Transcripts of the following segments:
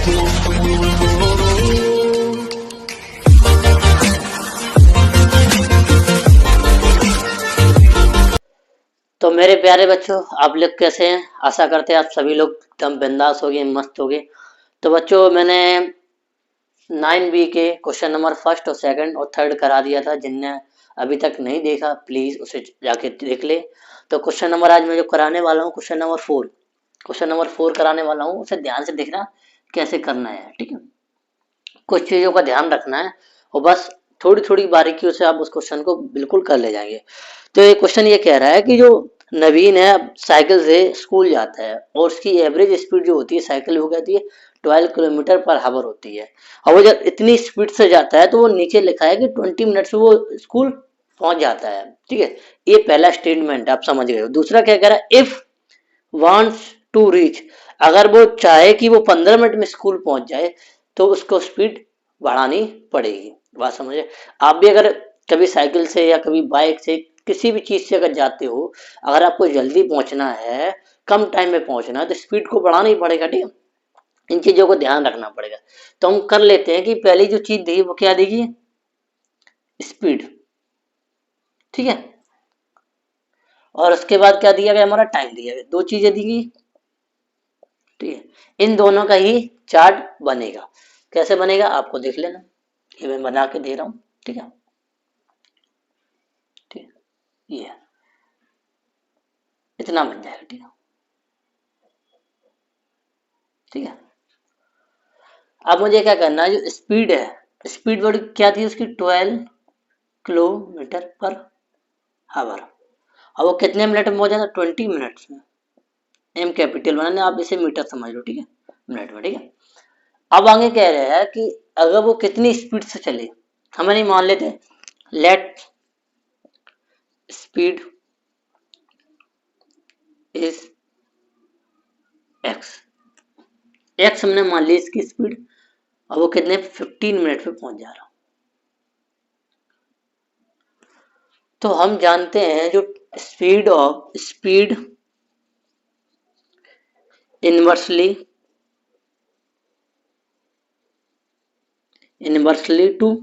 तो मेरे प्यारे बच्चों, आप लोग कैसे हैं? आशा करते हैं आप सभी लोग एकदम बिंदास हो गए, मस्त हो गए। तो बच्चों, मैंने 9B के क्वेश्चन नंबर फर्स्ट और सेकंड और थर्ड करा दिया था। जिनने अभी तक नहीं देखा प्लीज उसे जाके देख ले। तो क्वेश्चन नंबर आज मैं जो कराने वाला हूँ, क्वेश्चन नंबर 4 कराने वाला हूँ। उसे ध्यान से देखना कैसे करना है, ठीक है। कुछ चीजों का ध्यान रखना है और बस थोड़ी थोड़ी बारीकियों से आप उस क्वेश्चन को बिल्कुल कर ले जाएंगे। तो ये क्वेश्चन ये कह रहा है कि जो नवीन है साइकिल से स्कूल जाता है और उसकी एवरेज स्पीड जो होती है साइकिल हो जाती है 12 किलोमीटर पर आवर होती है। और वो जब इतनी स्पीड से जाता है तो वो नीचे लिखा है कि 20 मिनट से वो स्कूल पहुंच जाता है, ठीक है। ये पहला स्टेटमेंट आप समझ गए हो। दूसरा क्या कह रहा है, इफ वांट्स टू रीच, अगर वो चाहे कि वो 15 मिनट में स्कूल पहुंच जाए तो उसको स्पीड बढ़ानी पड़ेगी। बात समझे? आप भी अगर कभी साइकिल से या कभी बाइक से किसी भी चीज से अगर जाते हो, अगर आपको जल्दी पहुंचना है, कम टाइम में पहुंचना है, तो स्पीड को बढ़ाना ही पड़ेगा, ठीक है। इन चीजों को ध्यान रखना पड़ेगा। तो हम कर लेते हैं कि पहली जो चीज दी वो क्या देगी, स्पीड, ठीक है। और उसके बाद क्या दिया गया, हमारा टाइम दिया गया। दो चीजें दी गई, ठीक है। इन दोनों का ही चार्ट बनेगा। कैसे बनेगा आपको देख लेना, ये मैं बना के दे रहा हूं, ठीक है। ठीक है, ये इतना बन जाएगा, ठीक है। ठीक है, अब मुझे क्या करना है, जो स्पीड है, स्पीड वर्ड क्या थी उसकी, 12 किलोमीटर पर आवर। अब वो कितने मिनट में हो जाता, 20 मिनट्स में। एम कैपिटल बनाने, आप इसे मीटर समझ लो, ठीक है, मिनट में, ठीक है। अब आगे कह रहे हैं कि अगर वो कितनी स्पीड से चले, हमें नहीं मान लेते, let speed is x. X हमने मान ली इसकी स्पीड। अब वो कितने, 15 मिनट पे पहुंच जा रहा। तो हम जानते हैं जो स्पीड इनवर्सली टू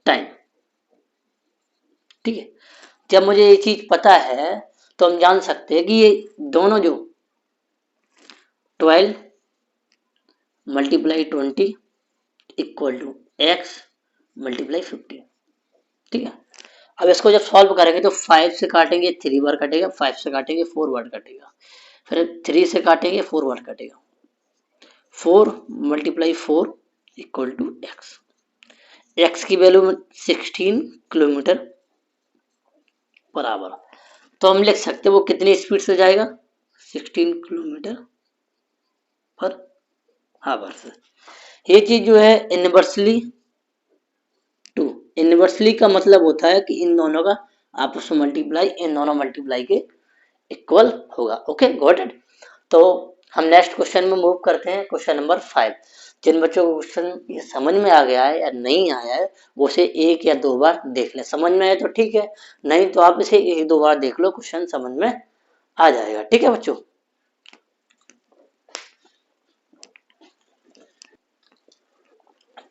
टाइम, ठीक है। जब मुझे ये चीज पता है तो हम जान सकते हैं कि ये दोनों जो 12 × 20 इक्वल टू एक्स मल्टीप्लाई 15, ठीक है। अब इसको जब सॉल्व करेंगे तो 5 से काटेंगे 3 बार कटेगा, 5 से काटेंगे 4 बार कटेगा, फिर 3 से काटेंगे 4 बार कटेगा। 4 × 4 इक्वल टू एक्स। एक्स की वैल्यू 16 किलोमीटर पर आवर। तो हम लिख सकते हैं वो कितनी स्पीड से जाएगा, 16 किलोमीटर पर आवर से। ये चीज जो है इनवर्सली टू, इनवर्सली का मतलब होता है कि इन दोनों का आपस में मल्टीप्लाई, इन दोनों मल्टीप्लाई के इक्वल होगा। Okay, got it. तो हम नेक्स्ट क्वेश्चन में मूव करते हैं, क्वेश्चन नंबर 5। जिन बच्चों को क्वेश्चन ये समझ में आ गया है या नहीं आया है वो उसे 1 या 2 बार देख लें। समझ में आए तो ठीक है, नहीं तो आप इसे 1-2 बार देख लो, क्वेश्चन समझ में आ जाएगा, ठीक है बच्चों।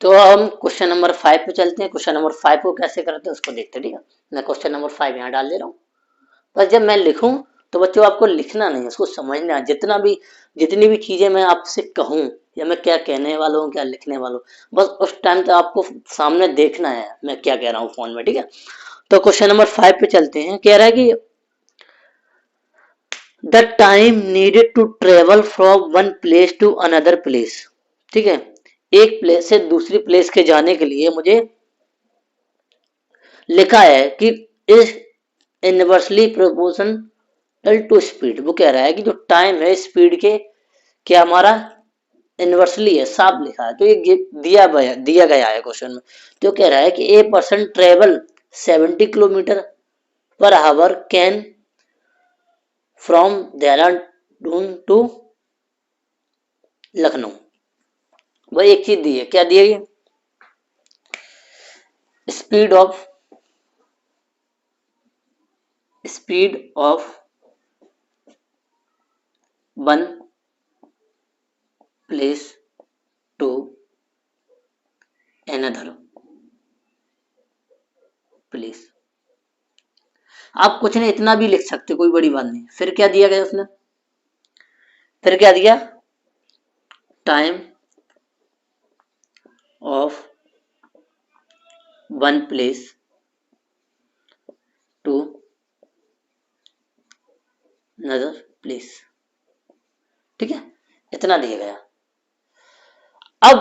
तो हम क्वेश्चन नंबर 5 पे चलते हैं। क्वेश्चन नंबर 5 को कैसे करते हैं उसको देखते हैं, ठीक है। मैं क्वेश्चन नंबर 5 यहाँ डाल दे रहा हूँ। बस जब मैं लिखूं तो बच्चों आपको लिखना नहीं है, उसको समझना है। जितनी भी चीजें मैं आपसे कहूं या मैं क्या कहने वाला हूँ, क्या लिखने वाला हूँ, बस उस टाइम तक आपको सामने देखना है मैं क्या कह रहा हूँ फोन में, ठीक है। तो क्वेश्चन नंबर 5 पे चलते हैं। कह रहा है कि the time needed to travel from one place to another place, ठीक है। एक प्लेस से दूसरी प्लेस के जाने के लिए मुझे लिखा है कि इस इनवर्सली प्रोपोर्शनल टू स्पीड। वो कह रहा है कि जो टाइम है स्पीड के क्या हमारा इनवर्सली है, साफ लिखा है। तो ये दिया गया है क्वेश्चन में। तो कह रहा है कि a person travel 70 kilometre per hour can from Dehradun to Lucknow. वही एक चीज दी है, क्या दी है, speed of one place another place. आप कुछ नहीं, इतना भी लिख सकते, कोई बड़ी बात नहीं। फिर क्या दिया गया उसने, फिर क्या दिया, time of one place to another place. ठीक है, इतना दिया गया। अब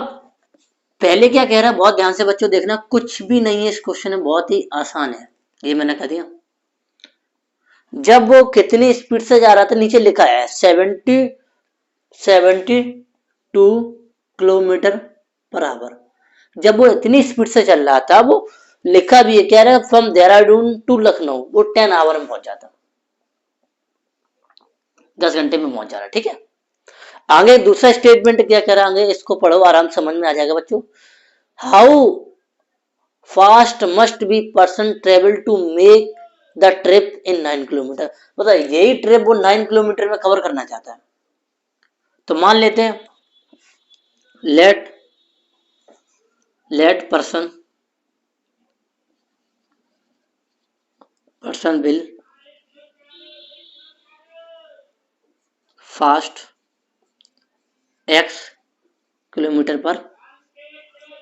पहले क्या कह रहा है, बहुत ध्यान से बच्चों देखना, कुछ भी नहीं है इस क्वेश्चन में, बहुत ही आसान है। ये मैंने कह दिया, जब वो कितनी स्पीड से जा रहा था, नीचे लिखा है 72 किलोमीटर पर आवर। जब वो इतनी स्पीड से चल रहा था, वो लिखा भी है, कह रहा है फ्रॉम देहरादून टू लखनऊ वो 10 आवर में पहुंच जाता, 10 घंटे में पहुंच जा रहा। ठीक है, आगे दूसरा स्टेटमेंट क्या कह रहा है, आगे इसको पढ़ो, आराम समझ में आ जाएगा बच्चों। How fast must be person travel to make the trip in 9 kilometre. मतलब यही ट्रिप वो 9 किलोमीटर में कवर करना चाहता है। तो मान लेते हैं, let person will fast x kilometre per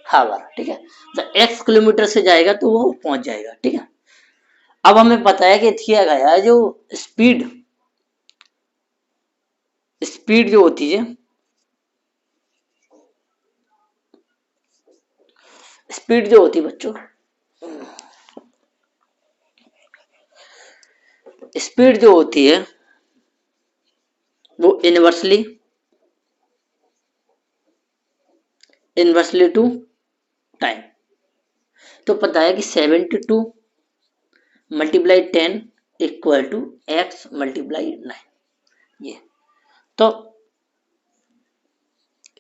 hour. ठीक है, तो x किलोमीटर से जाएगा तो वो पहुंच जाएगा। ठीक है, अब हमें पता है कि किया गया है जो स्पीड जो होती है, स्पीड जो होती है बच्चों, स्पीड जो होती है वो इनवर्सली टू टाइम। तो पता है कि 72 multiply 10 equal to x multiply 9। ये तो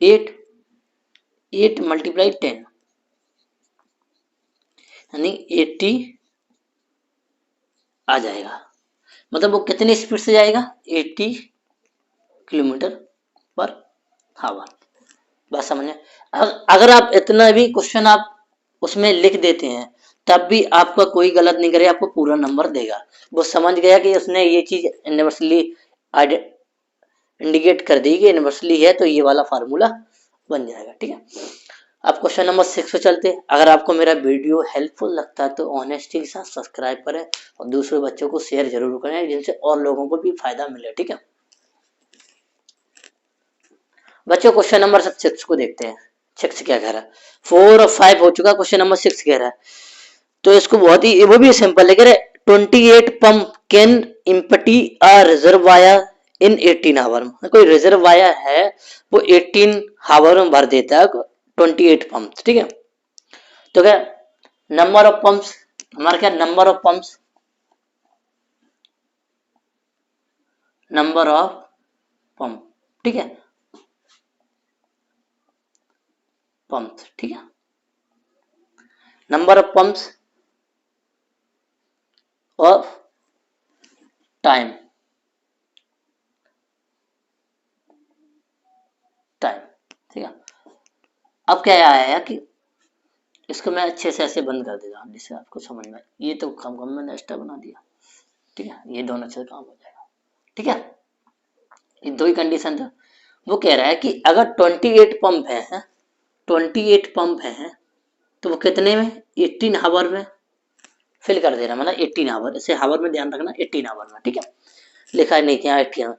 8 मल्टीप्लाई 10 यानी 80 आ जाएगा। मतलब वो कितनी स्पीड से जाएगा, 80 किलोमीटर पर आवर। बात समझे। अगर आप इतना भी क्वेश्चन आप उसमें लिख देते हैं, तब भी आपका कोई गलत नहीं करेगा, आपको पूरा नंबर देगा। वो समझ गया कि उसने ये चीज यूनिवर्सली इंडिकेट कर दी कि यूनिवर्सली है, तो ये वाला फार्मूला बन जाएगा। ठीक है, अब क्वेश्चन नंबर 6 पे चलते हैं। अगर आपको मेरा वीडियो हेल्पफुल लगता है तो ऑनेस्टी के साथ सब्सक्राइब करें और दूसरे बच्चों को शेयर जरूर करें, जिनसे और लोगों को भी फायदा मिले। ठीक है बच्चों, क्वेश्चन नंबर 6 को देखते हैं। 6 क्या कह रहा है, 4 और 5 हो चुका, क्वेश्चन नंबर 6 कह रहा है। तो इसको बहुत ही, वो भी सिंपल है, कह रहे 28 pump can empty a reservoir in 18 hour. कोई रिजर्वायर है वो 18 आवर में भर देता है 28 पंप। ठीक है, तो क्या नंबर ऑफ पंप्स, हमारा क्या number of pumps, number of pump. ठीक है, पंप्स। ठीक है, number of pumps of time, ठीक है। अब क्या आया कि इसको मैं अच्छे से ऐसे बंद कर देता हूँ जिससे आपको समझ में, ये तो काम मैंने एक्स्ट्रा बना दिया। ठीक है, ये दोनों अच्छे से काम हो जाएगा। ठीक है, ये दो ही कंडीशन था। वो कह रहा है कि अगर 28 पंप है, 28 पंप है, तो वो कितने में, 18 हावर में फिल कर देना, मतलब 18 हावर, इसे हावर में ध्यान रखना, 18 हावर में। ठीक है, लिखा है नहीं क्या, 18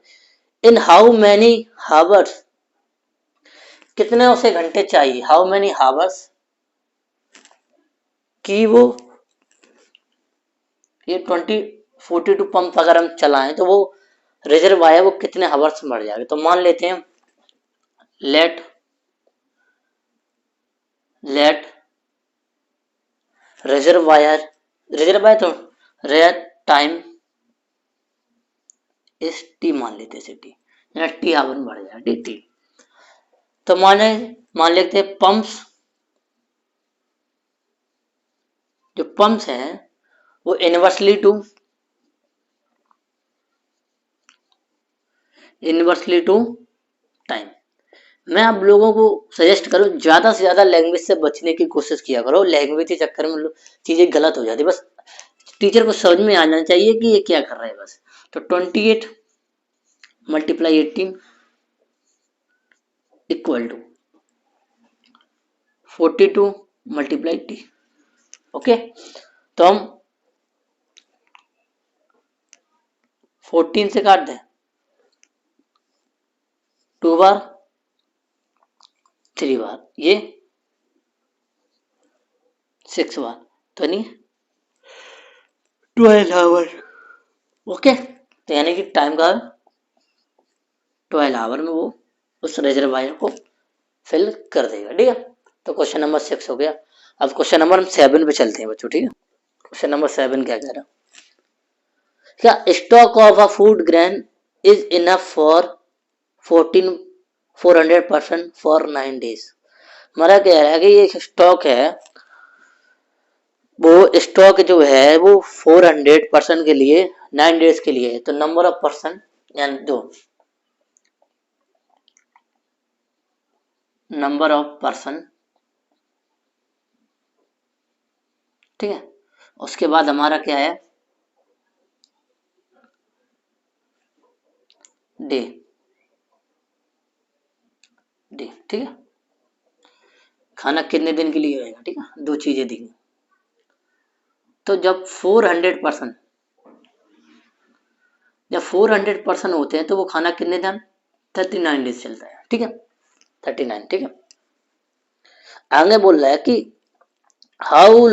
इन हाउ मैनी हावर्स, कितने उसे घंटे चाहिए, हाउ मैनी हावर्स कि वो ये 42 पंप अगर हम चलाएं तो वो रिजर्व आया वो कितने हावर्स में बढ़ जाएगा। तो मान लेते हैं लेट रिजर्वायर तो रेट टाइम इस टी मान लेते हैं, टी टी आवर में बढ़ जाएगा, टी। तो मान लेते हैं पंप्स, जो पंप्स हैं वो इनवर्सली टू टाइम। मैं आप लोगों को सजेस्ट करूँ ज़्यादा से ज़्यादा लैंग्वेज से बचने की कोशिश किया करो। लैंग्वेज के चक्कर में चीज़ें गलत हो जाती, बस टीचर को समझ में आ जाना चाहिए कि ये क्या कर रहा है बस। तो 28 multiply 18 equal to 42 multiply T. Okay, तो हम 14 से काट दें, 2 बार 3 बार, ये 6 बार, तो नहीं 12 आवर। ओके, तो यानी कि टाइम का 12 आवर में वो उस रिजर्वायर को फिल कर देगा। ठीक है, तो क्वेश्चन नंबर 6 हो गया। अब क्वेश्चन नंबर 7 पे चलते हैं बच्चों। ठीक है, क्वेश्चन नंबर 7 क्या कह रहा है, क्या stock of a food grain is enough for 400% for 9 days. हमारा कह रहा है कि ये स्टॉक है, वो स्टॉक जो है वो 400% के लिए 9 डेज के लिए है। तो नंबर ऑफ पर्सन यानी दो नंबर ऑफ पर्सन, ठीक है, उसके बाद हमारा क्या है डे, डे, ठीक है, खाना कितने दिन के लिए होएगा। ठीक है, दो चीजें दी। तो जब 400% जब 400% होते हैं तो वो खाना कितने दिन, 39 डेज चलता है। ठीक है, 39। ठीक है, आगे बोल रहा है कि how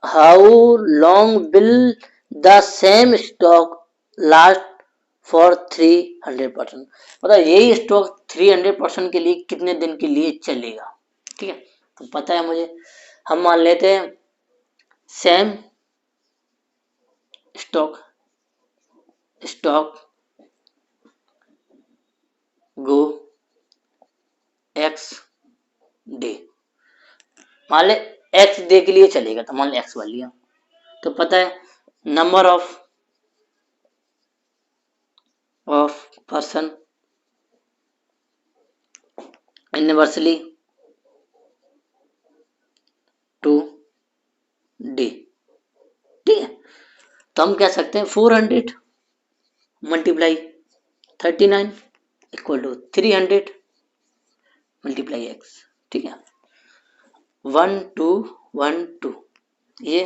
how long will the same stock last for 300%। मतलब यही स्टॉक 300% के लिए कितने दिन के लिए चलेगा। ठीक है, तो पता है मुझे, हम मान लेते हैं सेम स्टॉक स्टॉक गो एक्स डे, मान ले एक्स डे के लिए चलेगा, तो मान ले एक्स वाल लिया। तो पता है number of person universally to day. ठीक है, तो हम कह सकते हैं 400 multiply 39 equal to 300 multiply x. ठीक है, 1 2 1 2, ये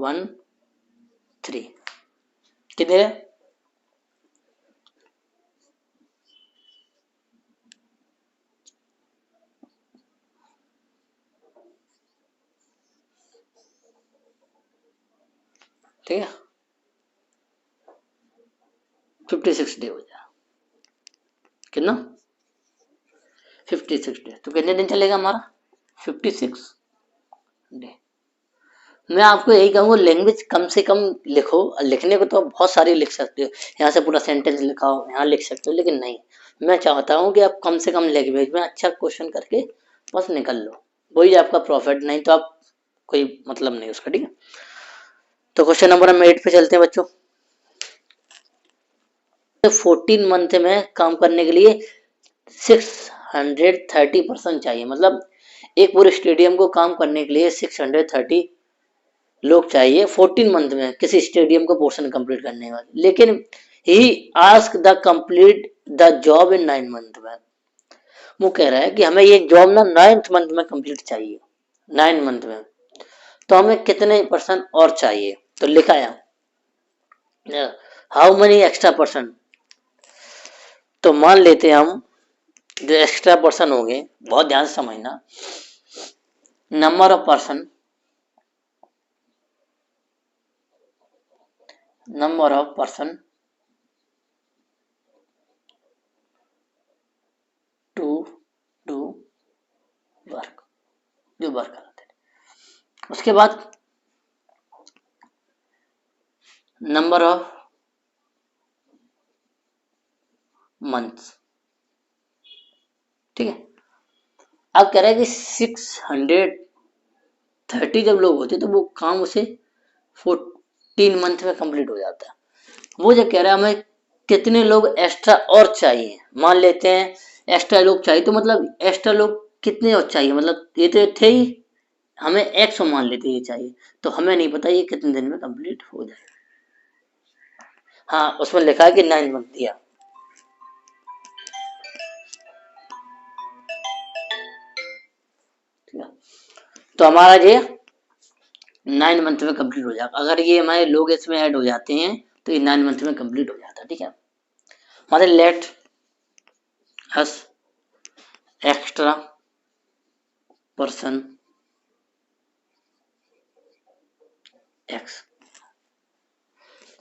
1 3 कितने है, ठीक है 56 डे हो जाए, कितना 56 डे। तो कितने दिन चलेगा हमारा 56 डे। मैं आपको यही कहूँगा लैंग्वेज कम से कम लिखो। लिखने को तो बहुत सारी लिख सकते हो, यहाँ से पूरा सेंटेंस लिखाओ, यहाँ लिख सकते हो, लेकिन नहीं, मैं चाहता हूँ कि आप कम से कम लैंग्वेज में अच्छा क्वेश्चन करके बस निकल लो, वही आपका प्रॉफिट। नहीं तो आप कोई मतलब नहीं उसका। ठीक है, तो क्वेश्चन नंबर हम 8 पे चलते हैं बच्चों। 14 मंथ में काम करने के लिए 630% चाहिए। मतलब एक पूरे स्टेडियम को काम करने के लिए 630 लोग चाहिए 14 मंथ में किसी स्टेडियम को पोर्शन कंप्लीट करने का। लेकिन he ask the complete the job in 9 month में। वो कह रहा है कि हमें ये जॉब ना 9th मंथ में कंप्लीट चाहिए, 9 मंथ में। तो हमें कितने परसेंट और चाहिए, तो लिखा है हाउ मनी एक्स्ट्रा परसेंट। तो मान लेते हैं हम जो एक्स्ट्रा पर्सन होंगे, बहुत ध्यान से समझना, number of person to do work, जो वर्क करते हैं। उसके बाद नंबर ऑफ मंथ्स। ठीक है, अब कह रहा है कि 630 जब लोग होते तो वो काम उसे 14 मंथ में कंप्लीट हो जाता है। वो जो कह रहा है हमें कितने लोग एक्स्ट्रा और चाहिए, मान लेते हैं एक्स्ट्रा लोग चाहिए, तो मतलब एक्स्ट्रा लोग कितने और चाहिए, मतलब ये तो थे ही, हमें 100 मान लेते ये चाहिए, तो हमें नहीं पता ये कितने दिन में कंप्लीट हो जाए। हाँ, उसमें लिखा है कि 9 मंथ दिया। ठीक है, तो हमारा ये 9 मंथ में कंप्लीट हो जाएगा। अगर ये हमारे लोग इसमें ऐड हो जाते हैं तो ये 9 मंथ में कंप्लीट हो जाता है। ठीक है, हमारे let us extra person x,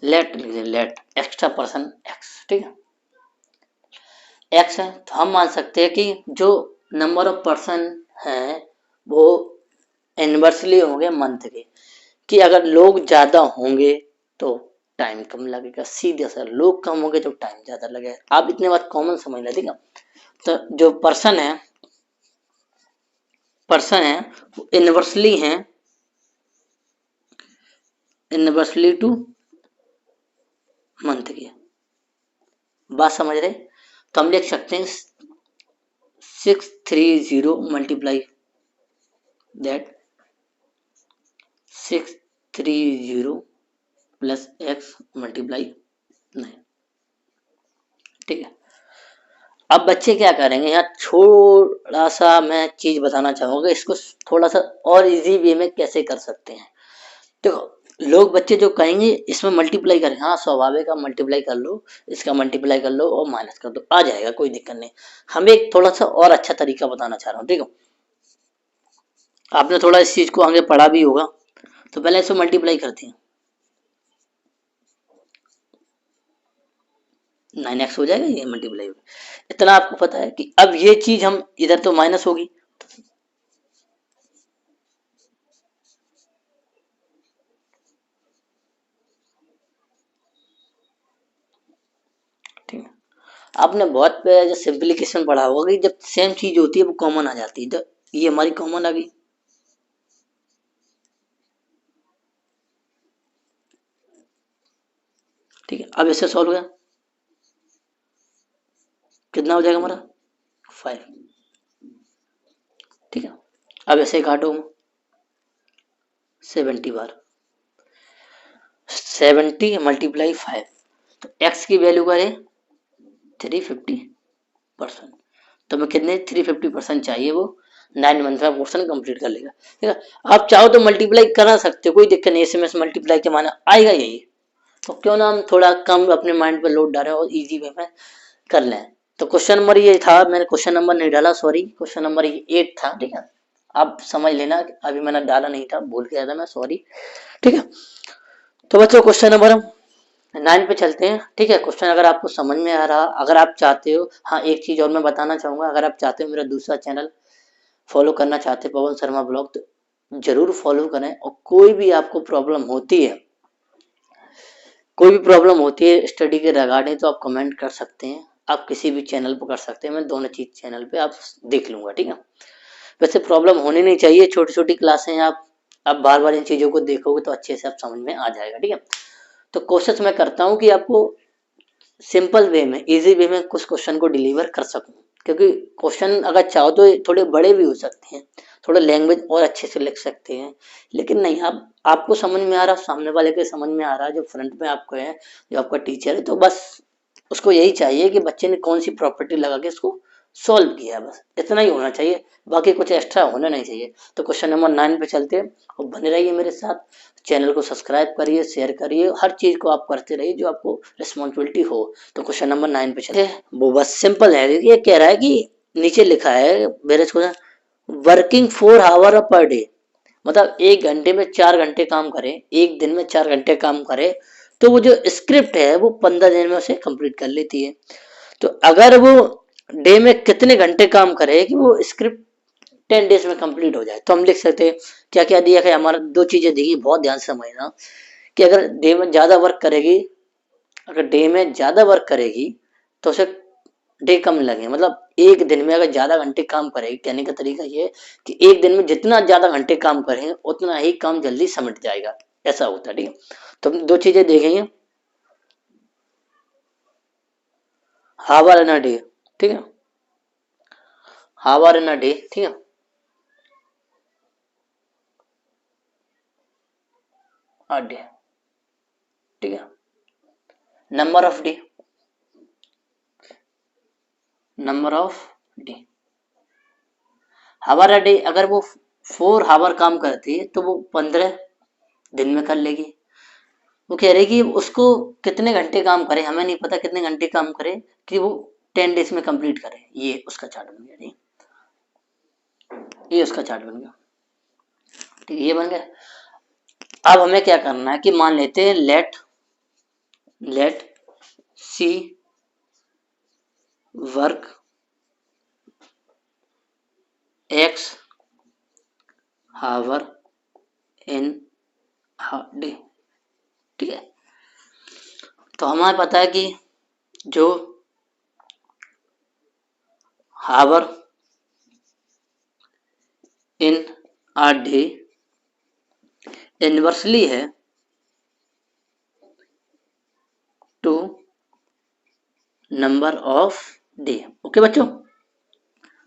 let लिख लेट एक्स्ट्रा पर्सन एक्स। ठीक है, एक्स है तो हम मान सकते हैं कि जो नंबर ऑफ पर्सन है वो इनवर्सली होंगे मंथ के, कि अगर लोग ज्यादा होंगे तो टाइम कम लगेगा, सीधे सर लोग कम होंगे तो टाइम ज्यादा लगेगा। आप इतने बात कॉमन समझ लें। ठीक है, तो जो पर्सन है वो इनवर्सली टू मंथ की बात समझ रहे, तो हम लिख सकते हैं 630 multiply that 630 plus x multiply 9। ठीक है, अब बच्चे क्या करेंगे, यहाँ थोड़ा सा मैं चीज बताना चाहूंगा, इसको थोड़ा सा और इजी वे में कैसे कर सकते हैं। देखो लोग बच्चे जो कहेंगे इसमें मल्टीप्लाई करें, हाँ स्वाभाविक, आप मल्टीप्लाई कर लो, इसका मल्टीप्लाई कर लो और माइनस कर दो, आ जाएगा, कोई दिक्कत नहीं। हम एक थोड़ा सा और अच्छा तरीका बताना चाह रहा हूँ। ठीक है, आपने थोड़ा इस चीज को आगे पढ़ा भी होगा, तो पहले इसको मल्टीप्लाई करते हैं, 9x हो जाएगा, ये मल्टीप्लाई होगा, इतना आपको पता है कि अब ये चीज हम इधर तो माइनस होगी। ठीक है, आपने बहुत जो सिंप्लीकेशन पढ़ा होगा कि जब सेम चीज होती है वो कॉमन आ जाती है, तो ये हमारी कॉमन आ गई। ठीक है, अब इससे सॉल्व किया कितना हो जाएगा हमारा 5। ठीक है, अब ऐसे काटो 70 बार, 70 मल्टीप्लाई 5, तो x की वैल्यू करें 350%, तो हमें कितने 350% चाहिए, वो 9 मंथ में पोर्शन कंप्लीट कर लेगा। ठीक है, आप चाहो तो मल्टीप्लाई करा सकते हो, कोई दिक्कत नहीं, एसएमएस मल्टीप्लाई के माना आएगा यही, तो क्यों ना हम थोड़ा कम अपने माइंड पर लोड डालें और इजी वे में कर लें। तो क्वेश्चन नंबर ये था, मैंने क्वेश्चन नंबर नहीं डाला, सॉरी, क्वेश्चन नंबर 8 था। ठीक है, आप समझ लेना, अभी मैंने डाला नहीं था, भूल गया था मैं, सॉरी। ठीक है, तो बच्चों क्वेश्चन नंबर हम 9 पे चलते हैं। ठीक है, क्वेश्चन अगर आपको समझ में आ रहा, अगर आप चाहते हो, हाँ एक चीज और मैं बताना चाहूंगा, अगर आप चाहते हो मेरा दूसरा चैनल फॉलो करना चाहते हैं, पवन शर्मा ब्लॉग, तो जरूर फॉलो करें, और कोई भी आपको प्रॉब्लम होती है, कोई भी प्रॉब्लम होती है स्टडी के रिगार्डिंग, तो आप कमेंट कर सकते हैं, आप किसी भी चैनल पर कर सकते हैं, मैं दोनों चीज चैनल पे आप देख लूंगा। ठीक है, वैसे प्रॉब्लम होनी नहीं चाहिए, छोटी छोटी क्लासें हैं, आप बार बार इन चीजों को देखोगे तो अच्छे से आप समझ में आ जाएगा। ठीक है, तो कोशिश मैं करता हूँ कि आपको सिंपल वे में, इजी वे में कुछ क्वेश्चन को डिलीवर कर सकूं, क्योंकि क्वेश्चन अगर चाहो तो थोड़े बड़े भी हो सकते हैं, थोड़ा लैंग्वेज और अच्छे से लिख सकते हैं, लेकिन नहीं, आप आपको समझ में आ रहा, सामने वाले के समझ में आ रहा, जो फ्रंट में आपको है, जो आपका टीचर है, तो बस उसको यही चाहिए कि बच्चे ने कौन सी प्रॉपर्टी लगा के इसको सॉल्व किया, बस इतना ही होना चाहिए, बाकी कुछ एक्स्ट्रा होना नहीं चाहिए। तो क्वेश्चन नंबर 9 पे चलते हैं, और बने रहिए मेरे साथ, चैनल को सब्सक्राइब करिए, शेयर करिए, हर चीज को आप करते रहिए जो आपको रिस्पॉन्सिबिलिटी हो। तो क्वेश्चन नंबर 9 पे चलते हैं, वो बस सिंपल है, ये कह रहा है कि नीचे लिखा है मेरे question, working 4 hour per day, मतलब 1 घंटे में 4 घंटे काम करे, एक दिन में 4 घंटे काम करे, तो वो जो स्क्रिप्ट है वो 15 दिन में उसे कंप्लीट कर लेती है। तो अगर वो डे में कितने घंटे काम करे कि वो स्क्रिप्ट 10 डेज में कंप्लीट हो जाए, तो हम लिख सकते हैं क्या क्या दिया है हमारा, दो चीजें दी, बहुत ध्यान से समझना, कि अगर डे में ज्यादा वर्क करेगी, अगर डे में ज्यादा वर्क करेगी तो उसे डे कम लगे, मतलब एक दिन में अगर ज्यादा घंटे काम करेगी, कहने का तरीका ये है कि एक दिन में जितना ज्यादा घंटे काम करें उतना ही काम जल्दी समिट जाएगा, ऐसा होता है। ठीक है, तो हम दो चीजें देखेंगे, हावर एंड डे। ठीक है, हावर इन अ डे, ठीक है, अ डे, ठीक है, number of day, number of day, hour a day, अगर वो 4 हावर काम करती है तो वो 15 दिन में कर लेगी। वो कह रही कि उसको कितने घंटे काम करे, हमें नहीं पता कितने घंटे काम करे कि वो 10 डेज में कंप्लीट करे। ये उसका चार्ट बन गया, ठीक, ये उसका चार्ट बन गया, ठीक है, ये बन गया। अब हमें क्या करना है कि मान लेते हैं let C work x hour in day, ठीक है। तो हमें पता है कि जो hour in a day inversely है to number of day. Okay बच्चों,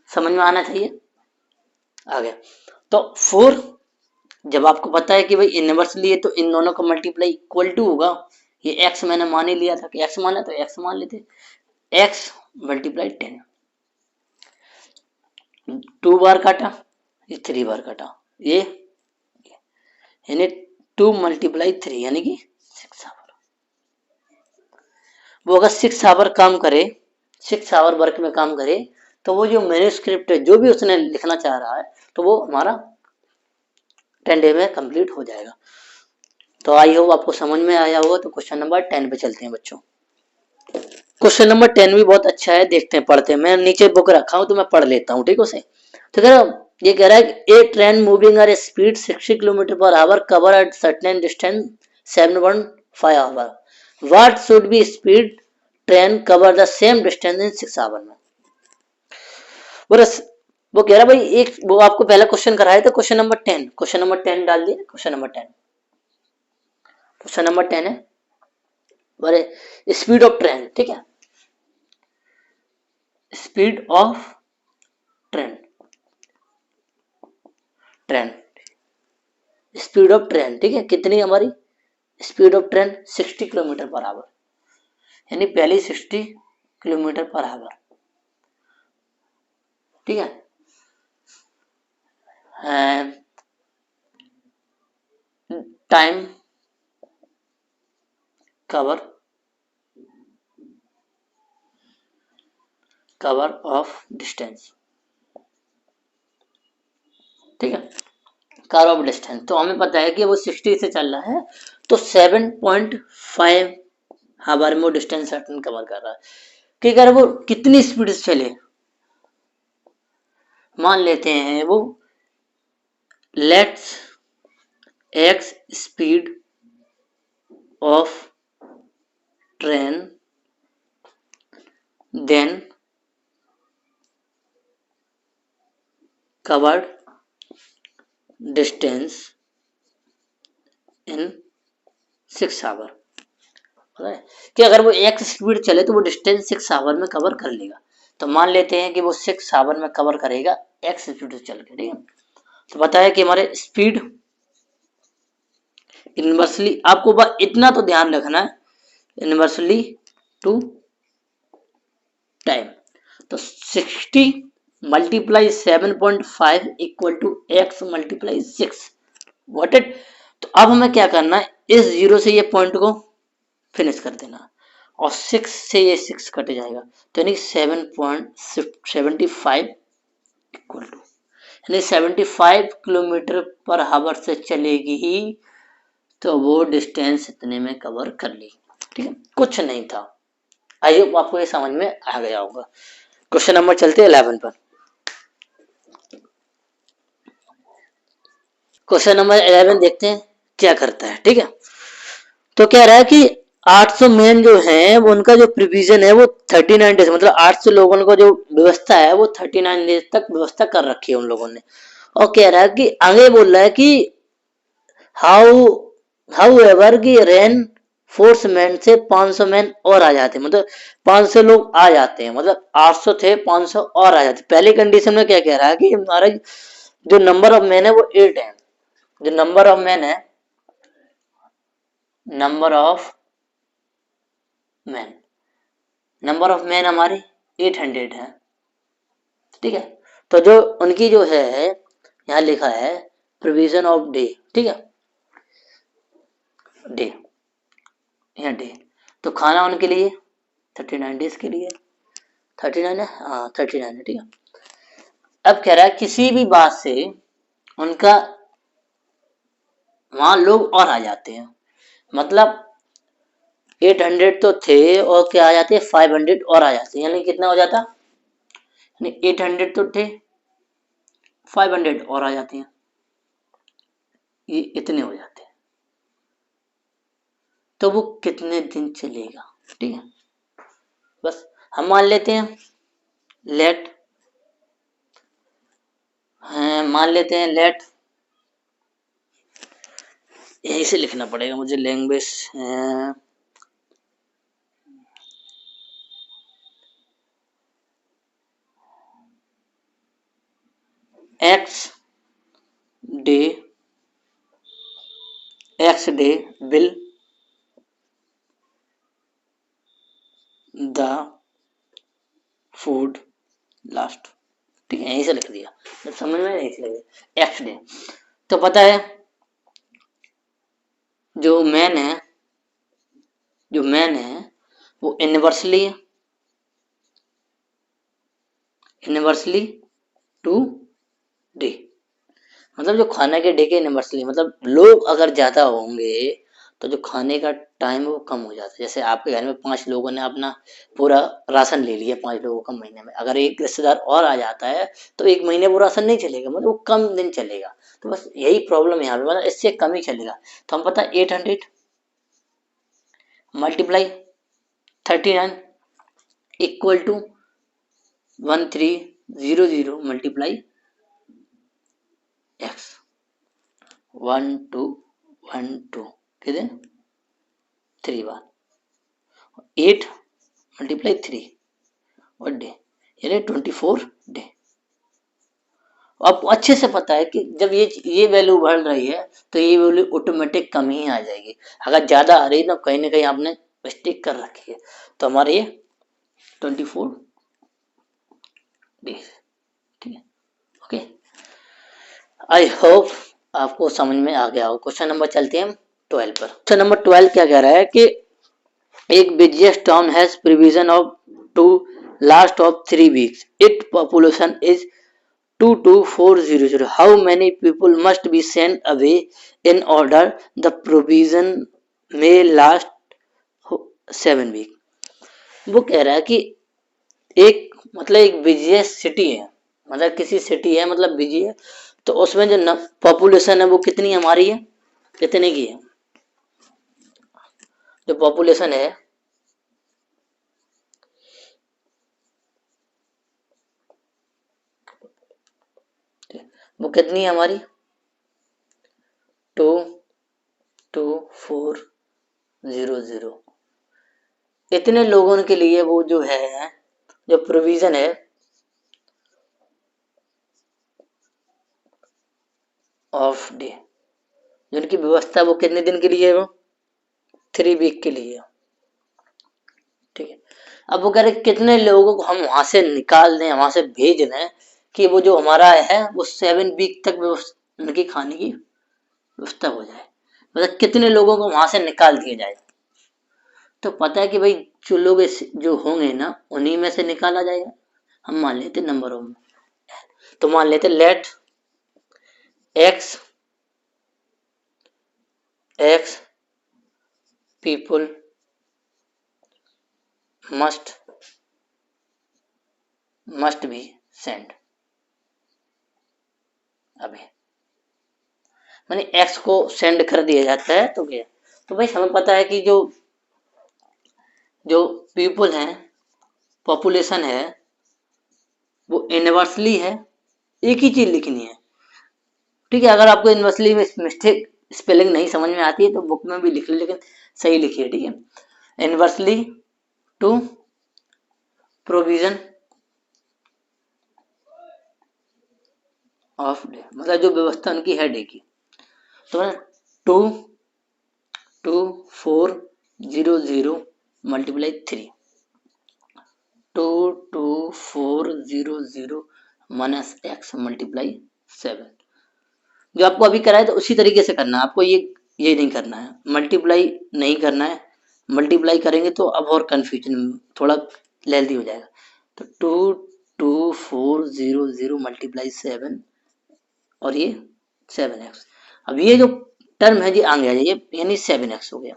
समझ में आना चाहिए, आ गया। तो 4, जब आपको पता है कि भाई इनवर्सली है तो इन दोनों का मल्टीप्लाई इक्वल टू होगा, ये x मैंने मान ही लिया था कि x माना तो x मान लेते, x मल्टीप्लाई 10, 2 बार काटा, ये 3 बार काटा, ये यानी 2 मल्टीप्लाई 3 यानी कि 6 आवर। वो अगर 6 आवर काम करे, 6 आवर वर्क में काम करे, तो वो जो मैन्युस्क्रिप्ट है जो भी उसने लिखना चाह रहा है तो वो हमारा 10 डे में कंप्लीट हो जाएगा। तो आई होप आपको समझ में आया होगा। तो क्वेश्चन नंबर 10 पे चलते हैं बच्चों। क्वेश्चन नंबर 10 भी बहुत अच्छा है, देखते हैं, पढ़ते हैं। मैं नीचे बुक रखा हूं तो मैं पढ़ लेता हूँ, ठीक है। उसे तो कह रहा, ये कह रहा है कि a train moving at speed 60 kilometre per hour cover at certain distance 7.5 hour, what should be speed train cover the same distance in 6 hour में। वो कह रहा भाई, एक वो आपको पहला क्वेश्चन कराया था, क्वेश्चन नंबर 10, क्वेश्चन नंबर 10 डाल दिया, क्वेश्चन नंबर 10, क्वेश्चन नंबर 10 है बोले स्पीड ऑफ ट्रेन, ठीक है, speed of train, train, speed of train, ठीक है, कितनी हमारी speed of train 60 kilometre per our, यानी पहली 60 किलोमीटर पर आवर, ठीक है। टाइम कवर ऑफ डिस्टेंस, ठीक है, कवर ऑफ डिस्टेंस। तो हमें पता है कि वो 60 से चल रहा है तो 7.5 आवर में वो डिस्टेंस सर्टन कवर कर रहा है। कि अगर वो कितनी स्पीड से चले, मान लेते हैं वो let's x speed of train then covered distance in 6 hour, कि अगर वो एक्स स्पीड चले तो वो डिस्टेंस 6 आवर में कवर कर लेगा। तो मान लेते हैं कि वो 6 आवर में कवर करेगा एक्स स्पीड से चल के, ठीक है। तो बताया कि हमारे स्पीड इनवर्सली, आपको बस इतना तो ध्यान रखना है, इनवर्सली टू टाइम, तो 60 multiply 7.5 equal to x multiply 6, what it. तो अब हमें क्या करना है, इस 0 से ये पॉइंट को फिनिश कर देना और 6 से ये 6 कट जाएगा, तो यानी 7.75 इक्वल टू, यानी 75 किलोमीटर पर आवर से चलेगी ही तो वो डिस्टेंस इतने में कवर कर ली, ठीक है, कुछ नहीं था। आई होप आपको ये समझ में आ गया होगा। क्वेश्चन नंबर चलते हैं 11 पर। क्वेश्चन नंबर 11 देखते हैं क्या करता है, ठीक है। तो क्या रहा है कि 800 मैन जो है वो उनका जो प्रिविजन है वो 39 डेज, मतलब 800 लोगों को जो व्यवस्था है वो 39 डेज तक व्यवस्था कर रखी है उन लोगों ने। और कह रहा है कि आगे बोल रहा है कि हाउ हाउ एवर की रेन फोर्स मैन से 500 मैन और आ जाते हैं, मतलब 500 लोग आ जाते हैं, मतलब 800 थे 500 और आ जाते। पहली कंडीशन में क्या कह रहा है कि हमारा जो नंबर ऑफ मैन है वो 8 है, जो नंबर ऑफ मैन है, number of man, number of man हमारे 800 है, ठीक है। तो जो उनकी जो है यहाँ लिखा है प्रोविजन ऑफ डे, ठीक है, डे, यहाँ डे, तो खाना उनके लिए 39 डेज के लिए, 39 है, हाँ 39 है, ठीक है। अब कह रहा है किसी भी बात से उनका वहां लोग और आ जाते हैं, मतलब 800 तो थे और क्या आ जाते हैं 500 और आ जाते हैं, यानी कितना हो जाता, यानी 800 तो थे 500 और आ जाते हैं, ये इतने हो जाते हैं। तो वो कितने दिन चलेगा, ठीक है, बस हम मान लेते हैं लेट, मान लेते हैं लेट, यहीं से लिखना पड़ेगा मुझे language, x day, x day will the food last, ठीक है, यहीं से लिख दिया, जब समझ में नहीं लगे एक्स डे। तो पता है जो मैन है, जो मैन है वो इनवर्सली है, इनवर्सली टू डे, मतलब जो खाने के डे के इनवर्सली, मतलब लोग अगर ज्यादा होंगे तो जो खाने का टाइम है वो कम हो जाता है। जैसे आपके घर में 5 लोगों ने अपना पूरा राशन ले लिया 5 लोगों का महीने में, अगर एक रिश्तेदार और आ जाता है तो एक महीने वो राशन नहीं चलेगा, मतलब वो कम दिन चलेगा। तो बस यही प्रॉब्लम यहाँ पे, मतलब इससे कम ही चलेगा। तो हम पता 800 multiply 39 equal to 1300 multiply x, 1212 कितने 3 बार 8 मल्टीप्लाई 3 और डे, यानी 24 डे। आपको अच्छे से पता है कि जब ये वैल्यू बढ़ रही है तो ये वैल्यू ऑटोमेटिक कम ही आ जाएगी, अगर ज्यादा आ रही है तो कहीं ना कहीं आपने मिस्टेक कर रखी है। तो हमारे ये 24 डेज, ठीक है, ओके। आई होप आपको समझ में आ गया हो। क्वेश्चन नंबर चलते हैं हम 12 पर। क्वेश्चन नंबर 12 क्या कह रहा है कि एक busiest town has provision of to last of 3 weeks, it population is 22400, how many people must be sent away in order the provision may last 7 week। वो कह रहा है कि एक मतलब एक बिजिएस्ट सिटी है, मतलब किसी सिटी है मतलब बिजी है, तो उसमें जो पॉपुलेशन है वो कितनी हमारी है, कितने की है, जो पॉपुलेशन है वो कितनी है हमारी 22400, इतने लोगों के लिए वो जो है जो प्रोविजन है ऑफ डे, जिनकी व्यवस्था वो कितने दिन के लिए है, वो 3 वीक के लिए, ठीक है। अब वो कह रहे कितने लोगों को हम वहां से निकाल दें, वहां से भेज दें कि वो जो हमारा है वो 7 वीक तक उनकी खाने की व्यवस्था हो जाए, मतलब कितने लोगों को वहां से निकाल दिया जाए। तो पता है कि भाई जो लोग जो होंगे ना उन्हीं में से निकाला जाएगा। हम मान लेते नंबर ऑफ, तो मान लेते let x x people must be send, अभी मैंने एक्स को सेंड कर दिया जाता है तो क्या, तो भाई हमें पता है कि जो जो पीपल हैं, पॉपुलेशन है, वो इनवर्सली है, एक ही चीज लिखनी है, ठीक है। अगर आपको इनवर्सली में मिस्टेक स्पेलिंग नहीं समझ में आती है तो बुक में भी लिख लो, लेकिन सही लिखिए, ठीक है। Inversely to provision of day, मतलब जो व्यवस्था उनकी है डे की। तो 22400 मल्टीप्लाई 3, 22400 माइनस एक्स मल्टीप्लाई 7। जो आपको अभी कराया तो उसी तरीके से करना है आपको, ये नहीं करना है, मल्टीप्लाई नहीं करना है। मल्टीप्लाई करेंगे तो अब और कन्फ्यूजन थोड़ा लेंथी हो जाएगा। तो 22400 मल्टीप्लाई 7 और ये 7x। अब ये जो टर्म है जी आगे आ जाइए, यानी 7x हो गया,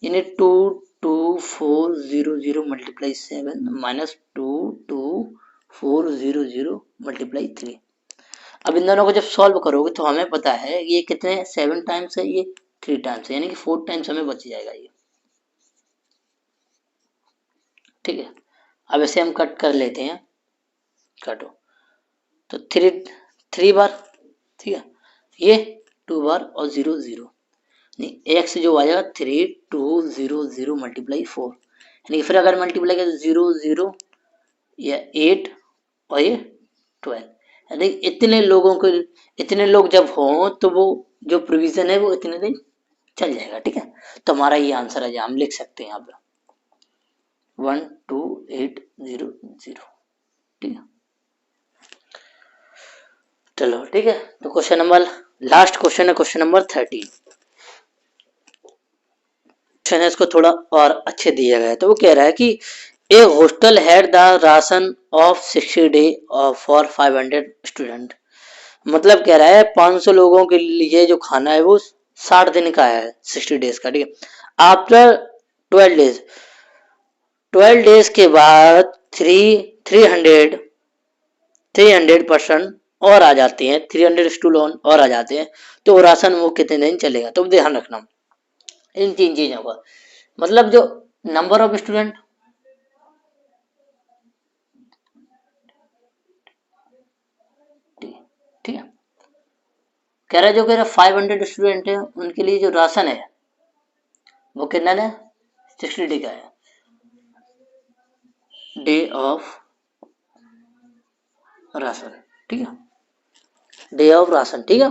यानी 22400 मल्टीप्लाई 7 माइनस 22400 मल्टीप्लाई 3। अब इन दोनों को जब सॉल्व करोगे तो हमें पता है ये कितने 7 टाइम्स है, ये 3 टाइम्स है, यानी कि 4 टाइम्स हमें बच जाएगा ये, ठीक है। अब इसे हम कट कर लेते हैं, काटो तो 3 बार, ठीक है, ये 2 बार और 0 0, नहीं एक्स जो आ जाएगा 3200 मल्टीप्लाई 4, यानी फिर अगर मल्टीप्लाई करें 0 0 या 8 और ये 12, यानी इतने लोग जब हों तो वो जो प्रोविजन है वो इतने दिन चल जाएगा, ठीक है। तो हमारा ये आंसर है, हम लिख सकते हैं यहाँ पे 12800, ठीक है। चलो ठीक है, तो क्वेश्चन नंबर लास्ट क्वेश्चन है, क्वेश्चन नंबर 13। क्वेश्चन है इसको थोड़ा और अच्छे दिया गया है, तो वो कह रहा है कि a hostel had the ration of 60 day for 500 student. मतलब कह रहा है 500 लोगों के लिए जो खाना है वो 60 दिन का है, 60 डेज का, ठीक है। आफ्टर 12 डेज के बाद 300% और आ जाते हैं, 300 स्टूल और आ जाते हैं, तो राशन वो कितने दिन चलेगा। तो ध्यान रखना इन 3 चीजों का, मतलब जो नंबर ऑफ स्टूडेंट, ठीक है, कह रहा है जो कह रहा 500 स्टूडेंट है उनके लिए जो राशन है वो कितना है, 60 डे का है, डे ऑफ राशन, ठीक है, डे ऑफ राशन, ठीक है।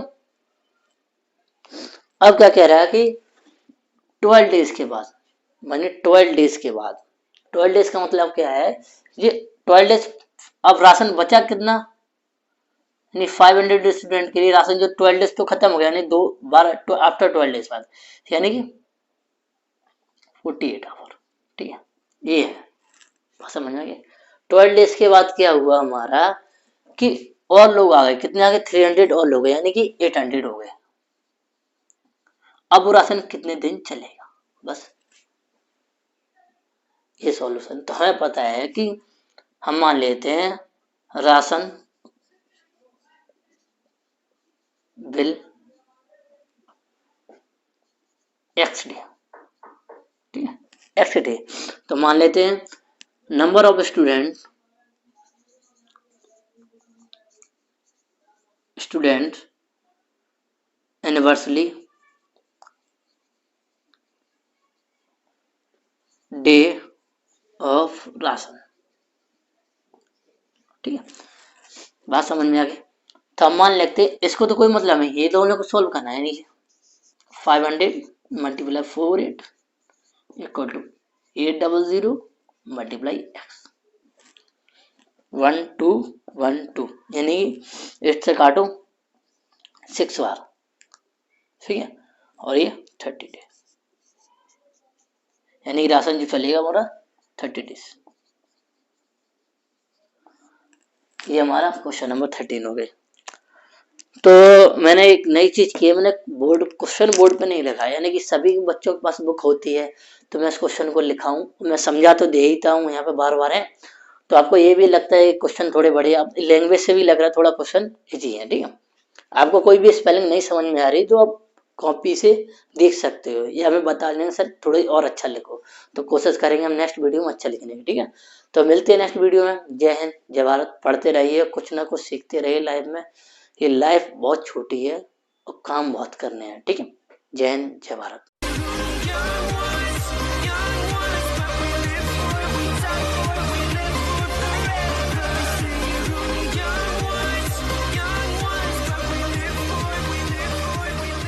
अब क्या कह रहा है कि 12 डेज के बाद, माने 12 डेज के बाद, 12 डेज का मतलब क्या है, ये 12 डेज, अब राशन बचा कितना, यानी 500 स्टूडेंट के लिए राशन जो 12 डेज तो खत्म हो गया, यानी 2 बार आफ्टर 12 डेज बाद, यानी कि 48 आवर, ठीक है, ये है, समझ में गया। 12 डेज के बाद क्या हुआ हमारा कि और लोग आ गए, कितने आ गए, 300 और लोग, यानी कि 800 हो गए। अब वो राशन कितने दिन चलेगा, बस ये सॉल्यूशन। तो हमें पता है कि हम मान लेते हैं राशन बिल एक्स डे, ठीक है, एक्स डे। तो मान लेते हैं number of student inversely day of ration, ठीक है, बात समझ में आ गई। तो हम मान लेते इसको, तो कोई मतलब नहीं, ये दोनों को सोल्व करना है, नीचे 500 multiply 48 equal to 800 multiply x, 1212, यानी 8 से काटो 6 बार, ठीक है, और ये 30 डेज, यानी राशन जो चलेगा हमारा 30 डेज। ये हमारा क्वेश्चन नंबर 13 हो गए। तो मैंने एक नई चीज की है, मैंने क्वेश्चन बोर्ड पे नहीं लिखा है, यानी कि सभी बच्चों के पास बुक होती है, तो मैं इस क्वेश्चन को लिखा हूँ, मैं समझा तो दे ही हूँ यहाँ पे बार बार है, तो आपको ये भी लगता है क्वेश्चन थोड़े बड़े, आप लैंग्वेज से भी लग रहा है थोड़ा क्वेश्चन इजी है, ठीक है। आपको कोई भी स्पेलिंग नहीं समझ में आ रही तो आप कॉपी से देख सकते हो, या हमें बता देंगे सर थोड़ी और अच्छा लिखो, तो कोशिश करेंगे हम नेक्स्ट वीडियो में अच्छा लिखने की, ठीक है। तो मिलते हैं नेक्स्ट वीडियो में। जय हिंद जय भारत, पढ़ते रहिए, कुछ ना कुछ सीखते रहिए लाइफ में, ये लाइफ बहुत छोटी है और काम बहुत करने हैं, ठीक है। जय हिंद जय भारत।